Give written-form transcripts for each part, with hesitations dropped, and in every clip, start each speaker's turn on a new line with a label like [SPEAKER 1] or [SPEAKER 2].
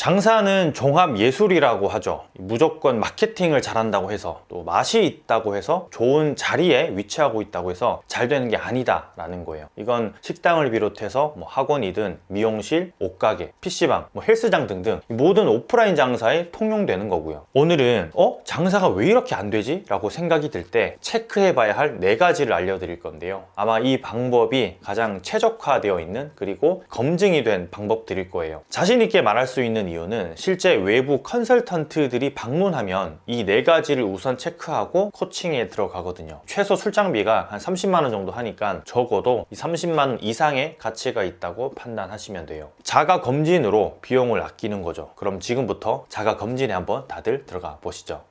[SPEAKER 1] 장사는 종합 예술이라고 하죠. 무조건 마케팅을 잘한다고 해서, 또 맛이 있다고 해서, 좋은 자리에 위치하고 있다고 해서 잘 되는 게 아니다 라는 거예요. 이건 식당을 비롯해서 학원이든 미용실, 옷가게, PC방, 헬스장 등등 모든 오프라인 장사에 통용되는 거고요. 오늘은 장사가 왜 이렇게 안 되지? 라고 생각이 들 때 체크해 봐야 할 4가지를 알려드릴 건데요. 아마 이 방법이 가장 최적화되어 있는, 그리고 검증이 된 방법들일 거예요. 자신 있게 말할 수 있는 이유는 실제 외부 컨설턴트들이 방문하면 이 4가지를 우선 체크하고 코칭에 들어가거든요. 최소 출장비가 한 30만 원 정도 하니까 적어도 이 30만 원 이상의 가치가 있다고 판단하시면 돼요. 자가 검진으로 비용을 아끼는 거죠. 그럼 지금부터 자가 검진에 한번 다들 들어가 보시죠.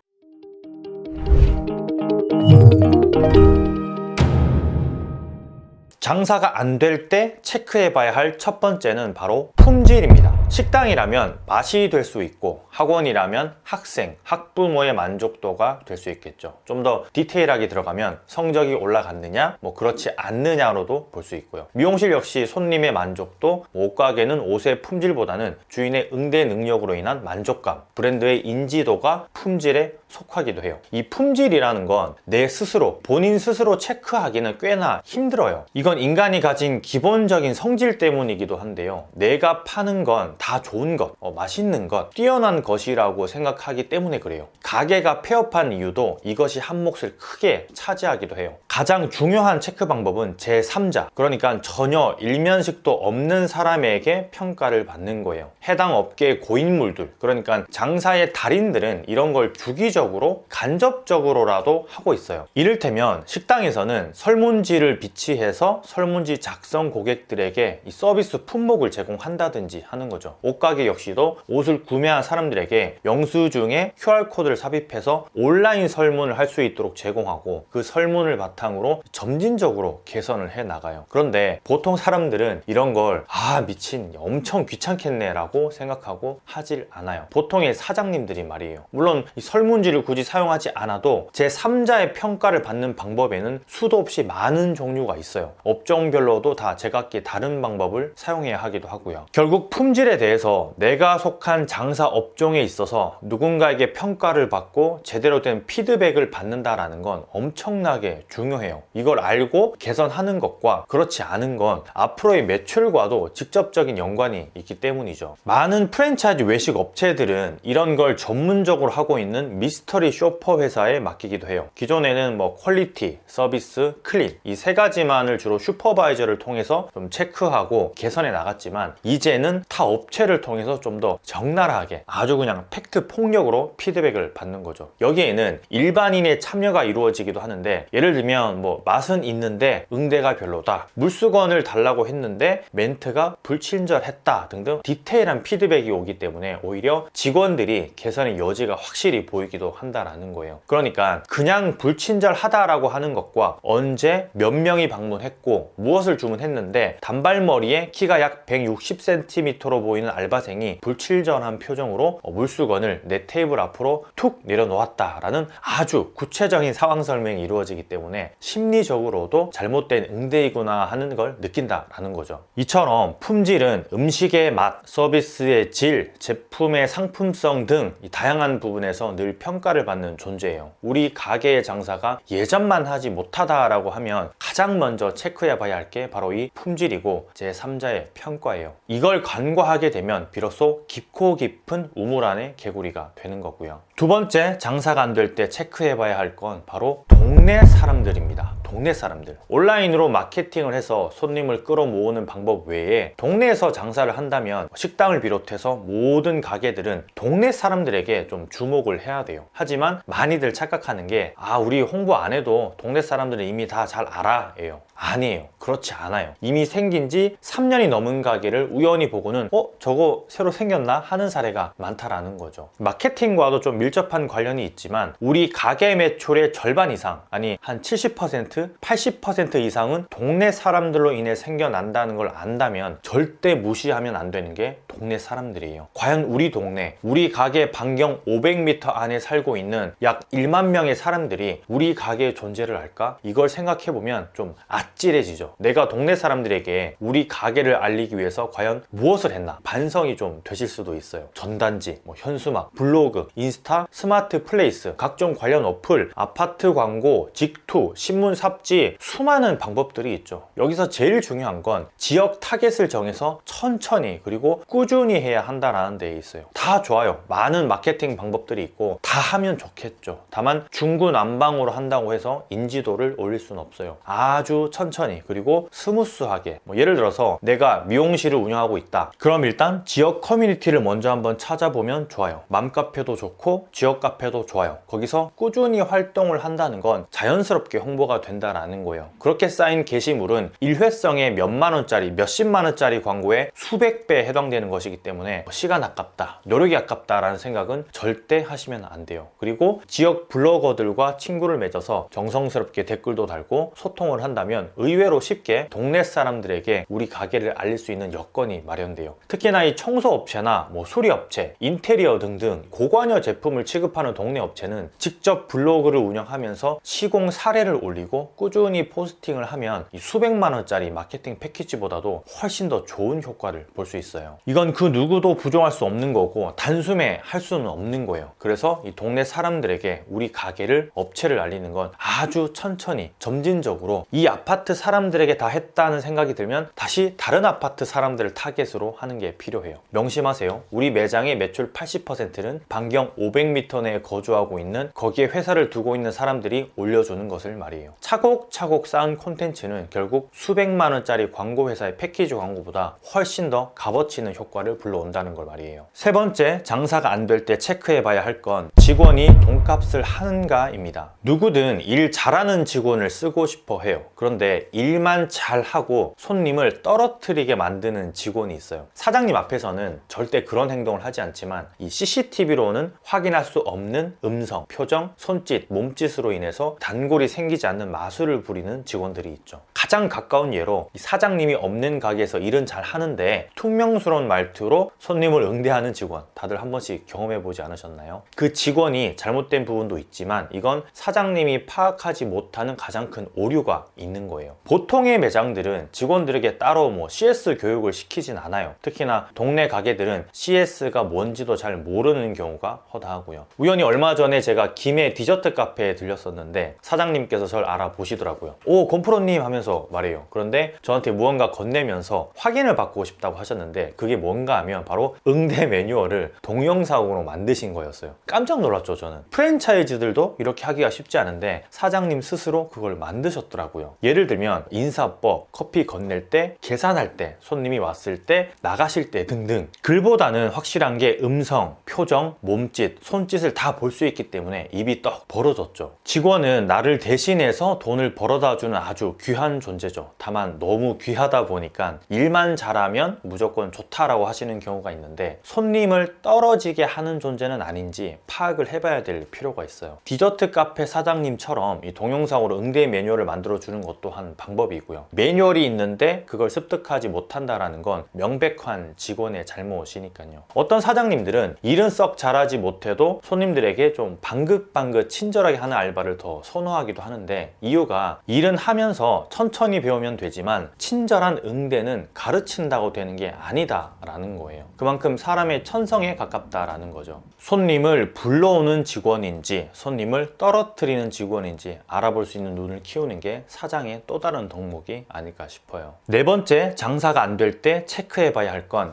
[SPEAKER 1] 장사가 안 될 때 체크해 봐야 할 첫 번째는 바로 품질입니다. 식당이라면 맛이 될 수 있고, 학원이라면 학생, 학부모의 만족도가 될 수 있겠죠. 좀 더 디테일하게 들어가면 성적이 올라갔느냐, 그렇지 않느냐로도 볼 수 있고요. 미용실 역시 손님의 만족도, 옷가게는 옷의 품질보다는 주인의 응대 능력으로 인한 만족감, 브랜드의 인지도가 품질에 속하기도 해요. 이 품질이라는 건 내 스스로, 본인 스스로 체크하기는 꽤나 힘들어요. 이건 인간이 가진 기본적인 성질 때문이기도 한데요. 내가 파는 건 다 좋은 것, 맛있는 것, 뛰어난 것이라고 생각하기 때문에 그래요. 가게가 폐업한 이유도 이것이 한 몫을 크게 차지하기도 해요. 가장 중요한 체크 방법은 제3자, 그러니까 전혀 일면식도 없는 사람에게 평가를 받는 거예요. 해당 업계의 고인물들, 그러니까 장사의 달인들은 이런 걸 주기적으로 간접적으로라도 하고 있어요. 이를테면 식당에서는 설문지를 비치해서 설문지 작성 고객들에게 이 서비스 품목을 제공한다든지 하는 거죠. 옷가게 역시도 옷을 구매한 사람들에게 영수증에 QR코드를 삽입해서 온라인 설문을 할 수 있도록 제공하고, 그 설문을 바탕으로 점진적으로 개선을 해 나가요. 그런데 보통 사람들은 이런 걸 미친, 엄청 귀찮겠네 라고 생각하고 하질 않아요. 보통의 사장님들이 말이에요. 물론 이 설문지를 굳이 사용하지 않아도 제3자의 평가를 받는 방법에는 수도 없이 많은 종류가 있어요. 업종별로도 다 제각기 다른 방법을 사용해야 하기도 하고요. 결국 품질에 대해서 내가 속한 장사 업종에 있어서 누군가에게 평가를 받고 제대로 된 피드백을 받는다라는 건 엄청나게 중요해요. 이걸 알고 개선하는 것과 그렇지 않은 건 앞으로의 매출과도 직접적인 연관이 있기 때문이죠. 많은 프랜차이즈 외식 업체들은 이런 걸 전문적으로 하고 있는 미스터리 쇼퍼 회사에 맡기기도 해요. 기존에는 퀄리티, 서비스, 클린 이 3가지만을 주로 슈퍼바이저를 통해서 좀 체크하고 개선해 나갔지만, 이제는 타 업체를 통해서 좀 더 적나라하게 아주 그냥 팩트 폭력으로 피드백을 받는 거죠. 여기에는 일반인의 참여가 이루어지기도 하는데, 예를 들면 맛은 있는데 응대가 별로다, 물수건을 달라고 했는데 멘트가 불친절했다 등등 디테일한 피드백이 오기 때문에 오히려 직원들이 개선의 여지가 확실히 보이기도 한다라는 거예요. 그러니까 그냥 불친절하다라고 하는 것과 언제 몇 명이 방문했고 무엇을 주문했는데 단발머리에 키가 약 160cm로 보이는 알바생이 불친절한 표정으로 물수건을 내 테이블 앞으로 툭 내려놓았다라는 아주 구체적인 상황 설명이 이루어지기 때문에 심리적으로도 잘못된 응대이구나 하는 걸 느낀다라는 거죠. 이처럼 품질은 음식의 맛, 서비스의 질, 제품의 상품성 등 다양한 부분에서 늘 평가를 받는 존재예요. 우리 가게의 장사가 예전만 하지 못하다라고 하면 가장 먼저 체크해 봐야 할 게 바로 이 품질이고 제3자의 평가예요. 이걸 간과하게 되면 비로소 깊고 깊은 우물 안의 개구리가 되는 거고요. 두 번째, 장사가 안 될 때 체크해 봐야 할 건 바로 동네 사람들입니다. 동네 사람들. 온라인으로 마케팅을 해서 손님을 끌어모으는 방법 외에 동네에서 장사를 한다면 식당을 비롯해서 모든 가게들은 동네 사람들에게 좀 주목을 해야 돼요. 하지만 많이들 착각하는 게 우리 홍보 안 해도 동네 사람들은 이미 다 잘 알아 예요. 아니에요. 그렇지 않아요. 이미 생긴 지 3년이 넘은 가게를 우연히 보고는 저거 새로 생겼나 하는 사례가 많다라는 거죠. 마케팅과도 좀 밀접한 관련이 있지만 우리 가게 매출의 절반 이상, 아니 아니 한 70%, 80% 이상은 동네 사람들로 인해 생겨난다는 걸 안다면 절대 무시하면 안 되는 게 동네 사람들이에요. 과연 우리 동네, 우리 가게 반경 500m 안에 살고 있는 약 1만 명의 사람들이 우리 가게의 존재를 알까? 이걸 생각해보면 좀 아찔해지죠. 내가 동네 사람들에게 우리 가게를 알리기 위해서 과연 무엇을 했나? 반성이 좀 되실 수도 있어요. 전단지, 현수막, 블로그, 인스타, 스마트 플레이스, 각종 관련 어플, 아파트 광고, 직투, 신문 삽지, 수많은 방법들이 있죠. 여기서 제일 중요한 건 지역 타겟을 정해서 천천히 그리고 꾸준히 해야 한다는 데 있어요. 다 좋아요. 많은 마케팅 방법들이 있고 다 하면 좋겠죠. 다만 중구난방으로 한다고 해서 인지도를 올릴 수는 없어요. 아주 천천히 그리고 스무스하게, 예를 들어서 내가 미용실을 운영하고 있다. 그럼 일단 지역 커뮤니티를 먼저 한번 찾아보면 좋아요. 맘카페도 좋고 지역 카페도 좋아요. 거기서 꾸준히 활동을 한다는 건 자연스럽게 홍보가 된다라는 거예요. 그렇게 쌓인 게시물은 일회성의 몇만 원짜리, 몇십만 원짜리 광고에 수백 배에 해당되는 것이기 때문에 시간 아깝다, 노력이 아깝다라는 생각은 절대 하시면 안 돼요. 그리고 지역 블로거들과 친구를 맺어서 정성스럽게 댓글도 달고 소통을 한다면 의외로 쉽게 동네 사람들에게 우리 가게를 알릴 수 있는 여건이 마련돼요. 특히나 이 청소업체나 수리업체, 인테리어 등등 고관여 제품을 취급하는 동네 업체는 직접 블로그를 운영하면서 시공 사례를 올리고 꾸준히 포스팅을 하면 이 수백만 원짜리 마케팅 패키지보다도 훨씬 더 좋은 효과를 볼 수 있어요. 이건 그 누구도 부정할 수 없는 거고 단숨에 할 수는 없는 거예요. 그래서 이 동네 사람들에게 우리 가게를, 업체를 알리는 건 아주 천천히 점진적으로 이 아파트 사람들에게 다 했다는 생각이 들면 다시 다른 아파트 사람들을 타겟으로 하는 게 필요해요. 명심하세요. 우리 매장의 매출 80%는 반경 500m 내에 거주하고 있는, 거기에 회사를 두고 있는 사람들이 올려주는 것을 말이에요. 차곡차곡 쌓은 콘텐츠는 결국 수백만 원짜리 광고 회사의 패키지 광고보다 훨씬 더 값어치는 효과를 불러온다는 걸 말이에요. 세 번째, 장사가 안 될 때 체크해 봐야 할 건 직원이 돈값을 하는가입니다. 누구든 일 잘하는 직원을 쓰고 싶어 해요. 그런데 일만 잘하고 손님을 떨어뜨리게 만드는 직원이 있어요. 사장님 앞에서는 절대 그런 행동을 하지 않지만 이 CCTV로는 확인할 수 없는 음성, 표정, 손짓, 몸짓으로 인해서 단골이 생기지 않는 마술을 부리는 직원들이 있죠. 가장 가까운 예로 사장님이 없는 가게에서 일은 잘 하는데 퉁명스러운 말투로 손님을 응대하는 직원, 다들 한 번씩 경험해 보지 않으셨나요? 그 직원이 잘못된 부분도 있지만 이건 사장님이 파악하지 못하는 가장 큰 오류가 있는 거예요. 보통의 매장들은 직원들에게 따로 CS 교육을 시키진 않아요. 특히나 동네 가게들은 CS가 뭔지도 잘 모르는 경우가 허다하고요. 우연히 얼마 전에 제가 김해 디저트 카페에 들렸었는데 사장님께서 저를 알아보시더라고요. 오, 곰프로님 하면서 말해요. 그런데 저한테 무언가 건네면서 확인을 받고 싶다고 하셨는데 그게 뭔가 하면 바로 응대 매뉴얼을 동영상으로 만드신 거였어요. 깜짝 놀랐죠, 저는. 프랜차이즈들도 이렇게 하기가 쉽지 않은데 사장님 스스로 그걸 만드셨더라고요. 예를 들면 인사법, 커피 건넬 때, 계산할 때, 손님이 왔을 때, 나가실 때 등등. 글보다는 확실한 게 음성, 표정, 몸짓, 손짓을 다 볼 수 있기 때문에 입이 떡 벌어졌죠. 직원은 나를 대신해서 돈을 벌어다 주는 아주 귀한 존재죠. 다만 너무 귀하다 보니까 일만 잘하면 무조건 좋다라고 하시는 경우가 있는데 손님을 떨어지게 하는 존재는 아닌지 파악을 해봐야 될 필요가 있어요. 디저트 카페 사장님처럼 이 동영상으로 응대 매뉴얼을 만들어 주는 것도 한 방법이고요. 매뉴얼이 있는데 그걸 습득하지 못한다라는 건 명백한 직원의 잘못이니까요. 어떤 사장님들은 일은 썩 잘하지 못해도 손님들에게 좀 방긋방긋 친절하게 하는 알바를 더 선호하기도 하는데 이유가 일은 하면서 천천히 배우면 되지만 친절한 응대는 가르친다고 되는 게 아니다라는 거예요. 그만큼 사람의 천성에 가깝다라는 거죠. 손님을 불러오는 직원인지 손님을 떨어뜨리는 직원인지 알아볼 수 있는 눈을 키우는 게 사장의 또 다른 덕목이 아닐까 싶어요. 네 번째, 장사가 안 될 때 체크해 봐야 할 건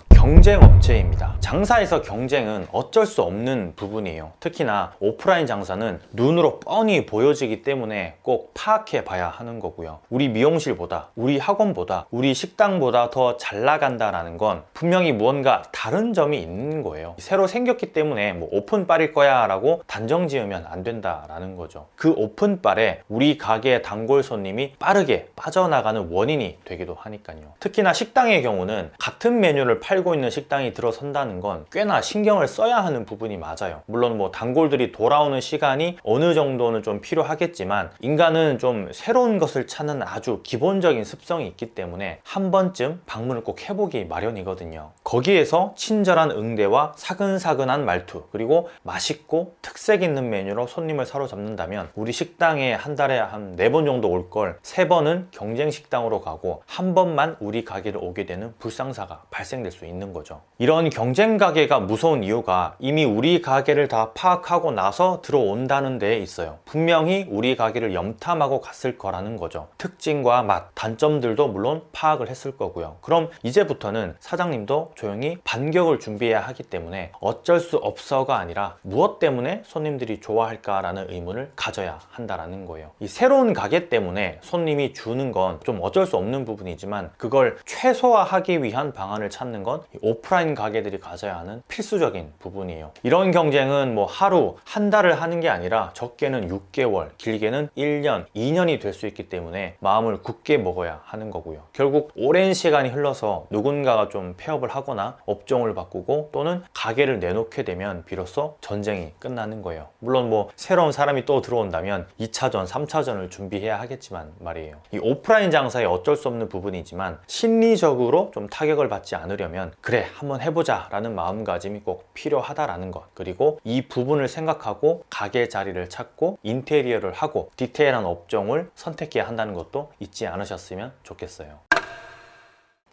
[SPEAKER 1] 경쟁업체입니다. 장사에서 경쟁은 어쩔 수 없는 부분이에요. 특히나 오프라인 장사는 눈으로 뻔히 보여지기 때문에 꼭 파악해 봐야 하는 거고요. 우리 미용실보다, 우리 학원보다, 우리 식당보다 더 잘 나간다라는 건 분명히 무언가 다른 점이 있는 거예요. 새로 생겼기 때문에 오픈빨일 거야 라고 단정 지으면 안 된다라는 거죠. 그 오픈빨에 우리 가게의 단골 손님이 빠르게 빠져나가는 원인이 되기도 하니까요. 특히나 식당의 경우는 같은 메뉴를 팔고 팔고 있는 식당이 들어선다는 건 꽤나 신경을 써야 하는 부분이 맞아요. 물론 뭐 단골들이 돌아오는 시간이 어느 정도는 좀 필요하겠지만 인간은 좀 새로운 것을 찾는 아주 기본적인 습성이 있기 때문에 한 번쯤 방문을 꼭 해보기 마련이거든요. 거기에서 친절한 응대와 사근사근한 말투, 그리고 맛있고 특색 있는 메뉴로 손님을 사로잡는다면 우리 식당에 한 달에 한 4번 정도 올 걸 3번은 경쟁 식당으로 가고 한 번만 우리 가게를 오게 되는 불상사가 발생될 수 있는 거죠. 이런 경쟁 가게가 무서운 이유가 이미 우리 가게를 다 파악하고 나서 들어온다는 데에 있어요. 분명히 우리 가게를 염탐하고 갔을 거라는 거죠. 특징과 맛, 단점들도 물론 파악을 했을 거고요. 그럼 이제부터는 사장님도 조용히 반격을 준비해야 하기 때문에 어쩔 수 없어가 아니라 무엇 때문에 손님들이 좋아할까라는 의문을 가져야 한다라는 거예요. 이 새로운 가게 때문에 손님이 주는 건 좀 어쩔 수 없는 부분이지만 그걸 최소화하기 위한 방안을 찾는 건 오프라인 가게들이 가져야 하는 필수적인 부분이에요. 이런 경쟁은 뭐 하루, 한 달을 하는 게 아니라 적게는 6개월, 길게는 1년, 2년이 될 수 있기 때문에 마음을 굳게 먹어야 하는 거고요. 결국 오랜 시간이 흘러서 누군가가 좀 폐업을 하거나 업종을 바꾸고 또는 가게를 내놓게 되면 비로소 전쟁이 끝나는 거예요. 물론 뭐 새로운 사람이 또 들어온다면 2차전, 3차전을 준비해야 하겠지만 말이에요. 이 오프라인 장사에 어쩔 수 없는 부분이지만 심리적으로 좀 타격을 받지 않으려면 그래 한번 해보자 라는 마음가짐이 꼭 필요하다라는 것, 그리고 이 부분을 생각하고 가게 자리를 찾고 인테리어를 하고 디테일한 업종을 선택해야 한다는 것도 잊지 않으셨으면 좋겠어요.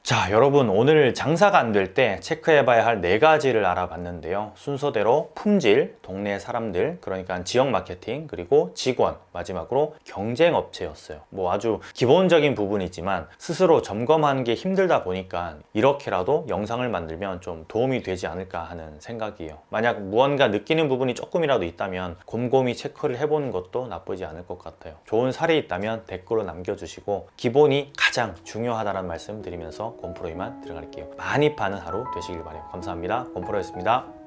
[SPEAKER 1] 자, 여러분, 오늘 장사가 안 될 때 체크해봐야 할 4가지를 알아봤는데요. 순서대로 품질, 동네 사람들, 그러니까 지역 마케팅, 그리고 직원, 마지막으로 경쟁 업체였어요. 뭐 아주 기본적인 부분이지만 스스로 점검하는 게 힘들다 보니까 이렇게라도 영상을 만들면 좀 도움이 되지 않을까 하는 생각이에요. 만약 무언가 느끼는 부분이 조금이라도 있다면 곰곰이 체크를 해보는 것도 나쁘지 않을 것 같아요. 좋은 사례 있다면 댓글로 남겨주시고 기본이 가장 중요하다는 말씀 드리면서 곰프로이만 들어갈게요. 많이 파는 하루 되시길 바라요. 감사합니다. 곰프로였습니다.